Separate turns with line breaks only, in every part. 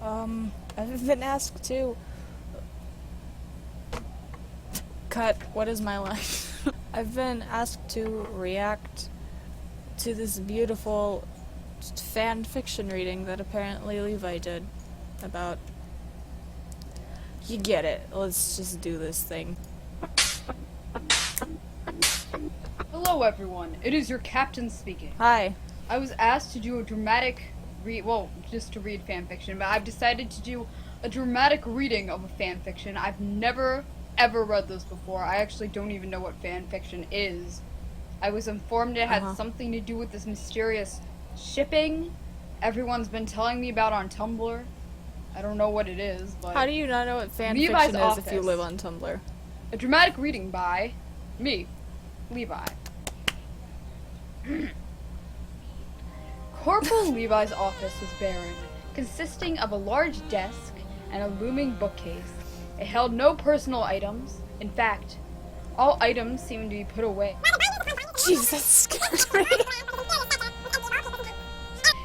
I've been asked to... Cut. What is my line? I've been asked to react to this beautiful fan fiction reading that apparently Levi did about... You get it. Let's just do this thing.
Hello everyone, it is your captain speaking.
Hi.
I was asked to do a dramatic just to read fanfiction, but I've decided to do a dramatic reading of a fanfiction. I've never ever read this before. I actually don't even know what fanfiction is. I was informed it had something to do with this mysterious shipping everyone's been telling me about on Tumblr. I don't know what it is, but...
How do you not know what fanfiction
Levi's
is
office.
if you live on Tumblr?
A dramatic reading by me, Levi. Corporal Levi's office was barren, consisting of a large desk and a looming bookcase. It held no personal items. In fact, all items seemed to be put away.
Jesus, scared me.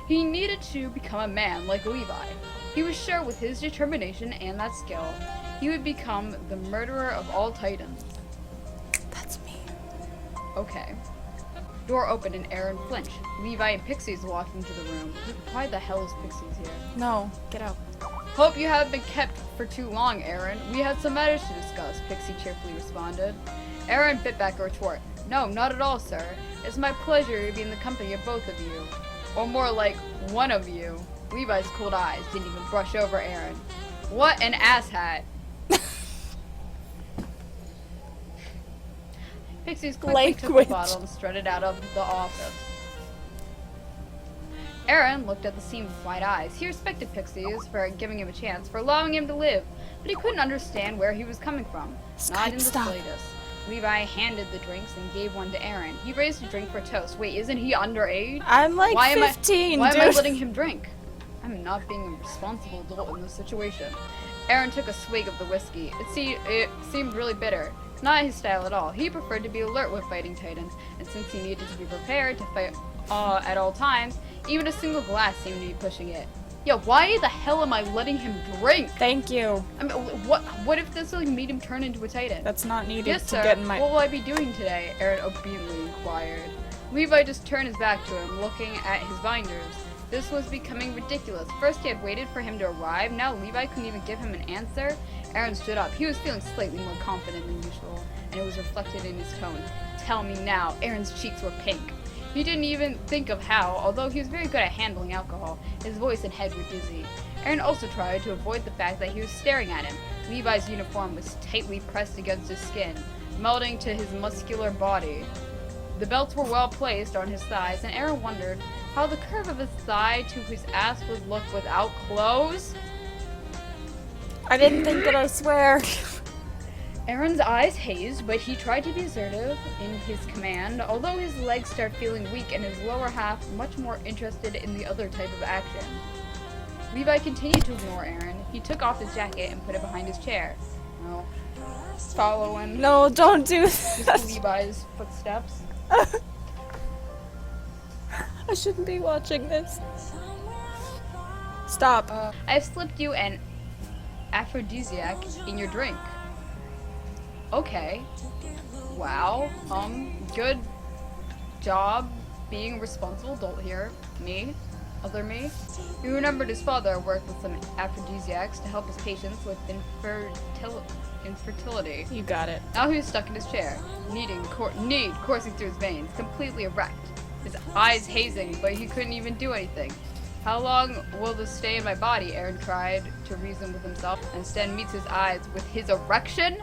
He needed to become a man like Levi. He was sure with his determination and that skill, he would become the murderer of all titans.
That's me.
Okay. Door opened and Eren flinched. Levi and Pixies walked into the room. Why the hell is Pixies here?
No, get out.
Hope you haven't been kept for too long, Eren. We had some matters to discuss, Pixie cheerfully responded. Eren bit back a retort. No, not at all, sir. It's my pleasure to be in the company of both of you. Or more like, one of you. Levi's cold eyes didn't even brush over Eren. What an asshat. Pixies quickly took the bottle and strutted out of the office. Eren looked at the scene with wide eyes. He respected Pixies for giving him a chance, for allowing him to live, but he couldn't understand where he was coming from. Not in the slightest. Levi handed the drinks and gave one to Eren. He raised a drink for a toast. Wait, isn't he underage?
I'm like 15,
Why am I letting him drink? I'm not being a responsible adult in this situation. Eren took a swig of the whiskey. It seemed really bitter. Not his style at all. He preferred to be alert when fighting titans, and since he needed to be prepared to fight at all times, even a single glass seemed to be pushing it. Yo, why the hell am I letting him drink?
Thank you.
I mean, what if this will make him turn into a titan?
That's not needed
Yes,
to
sir.
get in my...
What will I be doing today? Eren obediently inquired. Levi just turned his back to him, looking at his binders. This was becoming ridiculous. First he had waited for him to arrive, now Levi couldn't even give him an answer. Eren stood up. He was feeling slightly more confident than usual, and it was reflected in his tone. Tell me now. Eren's cheeks were pink. He didn't even think of how, although he was very good at handling alcohol, his voice and head were dizzy. Eren also tried to avoid the fact that he was staring at him. Levi's uniform was tightly pressed against his skin, melding to his muscular body. The belts were well placed on his thighs, and Eren wondered how the curve of his thigh to his ass would look without clothes.
I didn't think it, I swear.
Eren's eyes hazed, but he tried to be assertive in his command, although his legs started feeling weak and his lower half much more interested in the other type of action. Levi continued to ignore Eren. He took off his jacket and put it behind his chair. No. Following.
No, don't do this.
Levi's footsteps.
I shouldn't be watching this. Stop.
I've slipped you an aphrodisiac in your drink. Okay. Wow. Good job being a responsible adult here. Me. Other me. He remembered his father worked with some aphrodisiacs to help his patients with infertility.
You got it.
Now he was stuck in his chair, need coursing through his veins, completely erect. His eyes hazing, but he couldn't even do anything. How long will this stay in my body? Eren tried to reason with himself, and instead meets his eyes with his erection.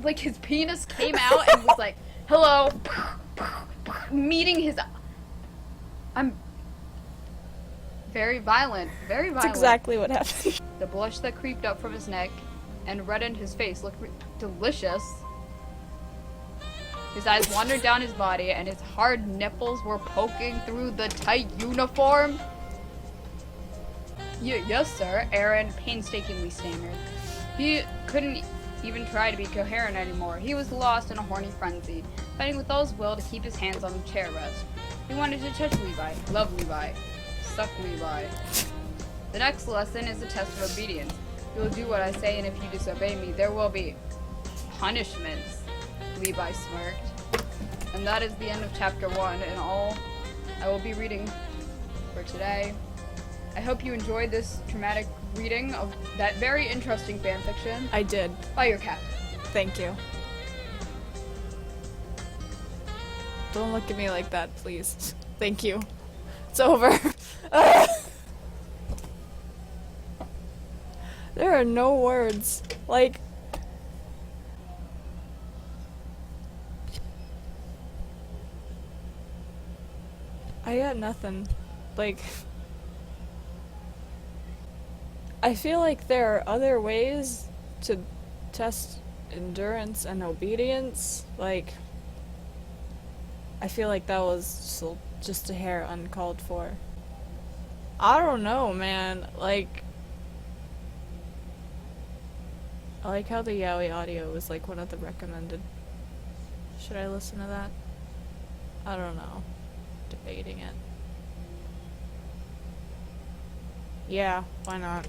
Like his penis came out and was like, hello, meeting his... I'm very violent, very violent.
That's exactly what happened.
The blush that creeped up from his neck and reddened his face looked delicious. His eyes wandered down his body and his hard nipples were poking through the tight uniform. Yes, sir, Eren painstakingly stammered. He couldn't even try to be coherent anymore. He was lost in a horny frenzy, fighting with all his will to keep his hands on the chair rest. He wanted to touch Levi, love Levi, suck Levi. The next lesson is the test of obedience. You will do what I say, and if you disobey me, there will be punishments. Levi smirked. And that is the end of chapter 1 and all I will be reading for today. I hope you enjoyed this dramatic reading of that very interesting fanfiction.
I did.
By your cat.
Thank you. Don't look at me like that, please. Thank you. It's over. There are no words. Like... I got nothing. Like... I feel like there are other ways to test endurance and obedience. Like... I feel like that was just a hair uncalled for. I don't know, man. Like... I like how the yaoi audio was like one of the recommended. Should I listen to that? I don't know. Debating it. Yeah, why not?